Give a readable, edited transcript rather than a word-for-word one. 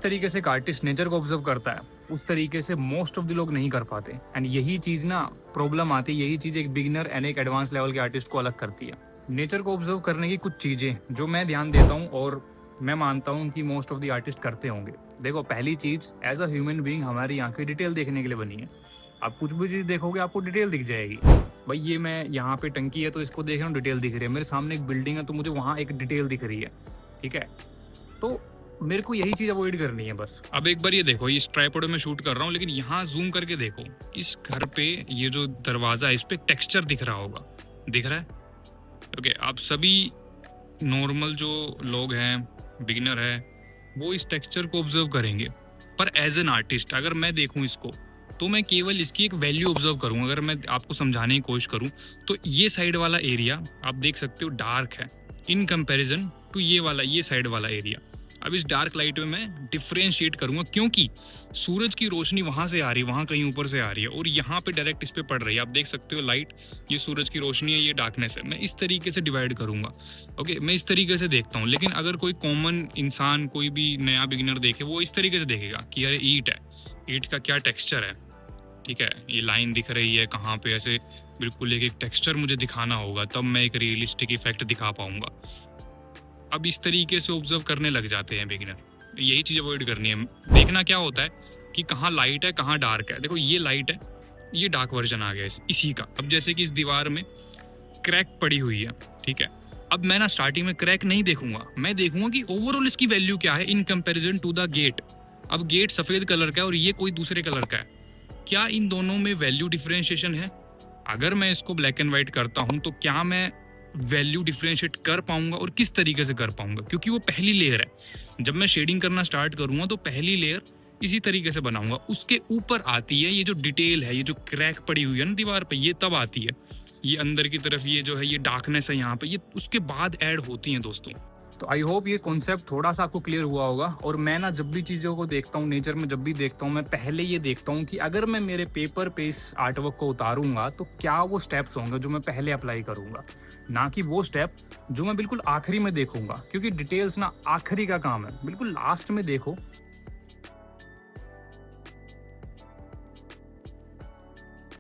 तरीके से एक आर्टिस्ट नेचर को ऑब्जर्व करता है उस तरीके से मोस्ट ऑफ द लोग नहीं कर पाते। एंड यही चीज ना प्रॉब्लम आती है, यही चीज एक बिगिनर एंड एक एडवांस लेवल के आर्टिस्ट को अलग करती है। नेचर को ऑब्जर्व करने की कुछ चीजें जो मैं ध्यान देता हूँ और मैं मानता हूँ कि मोस्ट ऑफ द आर्टिस्ट करते होंगे। देखो, पहली चीज, एज अ ह्यूमन बीइंग हमारी आंखें डिटेल देखने के लिए बनी है। आप कुछ भी चीज देखोगे आपको डिटेल दिख जाएगी। भाई ये मैं यहाँ पे टंकी है तो इसको देख रहा हूँ, डिटेल दिख रही है। मेरे सामने एक बिल्डिंग है तो मुझे वहाँ एक डिटेल दिख रही है, ठीक है। तो मेरे को यही चीज अवॉइड करनी है बस। अब एक बार ये देखो, इस ट्राइपॉड में शूट कर रहा हूँ लेकिन यहाँ जूम करके देखो, इस घर पे ये जो दरवाजा है इस पे टेक्सचर दिख रहा होगा, दिख रहा है? ओके, आप सभी नॉर्मल जो लोग हैं, बिगिनर है, वो इस टेक्सचर को ऑब्जर्व करेंगे। पर एज एन आर्टिस्ट अगर मैं देखूं इसको तो मैं केवल इसकी एक वैल्यू ऑब्जर्व करूं। अगर मैं आपको समझाने की कोशिश करूं तो ये साइड वाला एरिया आप देख सकते हो डार्क है इन कंपैरिजन टू ये साइड वाला एरिया। अब इस डार्क लाइट में मैं डिफ्रेंशिएट करूंगा क्योंकि सूरज की रोशनी वहां से आ रही है, वहां कहीं ऊपर से आ रही है और यहाँ पे डायरेक्ट इस पे पड़ रही है। आप देख सकते हो लाइट, ये सूरज की रोशनी है, ये डार्कनेस है। मैं इस तरीके से डिवाइड करूंगा। ओके, मैं इस तरीके से देखता हूँ। लेकिन अगर कोई कॉमन इंसान, कोई भी नया बिगिनर देखे, वो इस तरीके से देखेगा कि यार ईंट है, ईंट का क्या टेक्सचर है, ठीक है, ये लाइन दिख रही है कहाँ पे, ऐसे बिल्कुल एक टेक्सचर मुझे दिखाना होगा, तब मैं एक रियलिस्टिक इफेक्ट दिखा पाऊंगा। अब इस तरीके से ऑब्जर्व करने लग जाते हैं बिगिनर। यही चीज अवॉइड करनी है। देखना क्या होता है कि कहाँ लाइट है कहाँ डार्क है। देखो ये लाइट है, ये डार्क वर्जन आ गया इसी का। अब जैसे कि इस दीवार में क्रैक पड़ी हुई है, ठीक है, अब मैं ना स्टार्टिंग में क्रैक नहीं देखूंगा, मैं देखूंगा कि ओवरऑल इसकी वैल्यू क्या है in comparison to the gate. अब गेट सफेद कलर का है और ये कोई दूसरे कलर का है, क्या इन दोनों में वैल्यू डिफरेंशिएशन है? अगर मैं इसको ब्लैक एंड व्हाइट करता हूं तो क्या मैं वैल्यू डिफरेंशिएट कर पाऊंगा और किस तरीके से कर पाऊंगा? क्योंकि वो पहली लेयर है। जब मैं शेडिंग करना स्टार्ट करूंगा तो पहली लेयर इसी तरीके से बनाऊंगा, उसके ऊपर आती है ये जो डिटेल है, ये जो क्रैक पड़ी हुई है ना दीवार पे, ये तब आती है। ये अंदर की तरफ ये जो है, ये डार्कनेस है यहाँ पे, ये उसके बाद ऐड होती हैं दोस्तों। तो आई होप ये कॉन्सेप्ट थोड़ा सा आपको क्लियर हुआ होगा। और मैं ना जब भी चीज़ों को देखता हूँ, नेचर में जब भी देखता हूँ, मैं पहले ये देखता हूँ कि अगर मैं मेरे पेपर पे इस आर्टवर्क को उतारूंगा तो क्या वो स्टेप्स होंगे जो मैं पहले अप्लाई करूंगा, ना कि वो स्टेप जो मैं बिल्कुल आखिरी में देखूंगा। क्योंकि डिटेल्स ना आखिरी का काम है, बिल्कुल लास्ट में देखो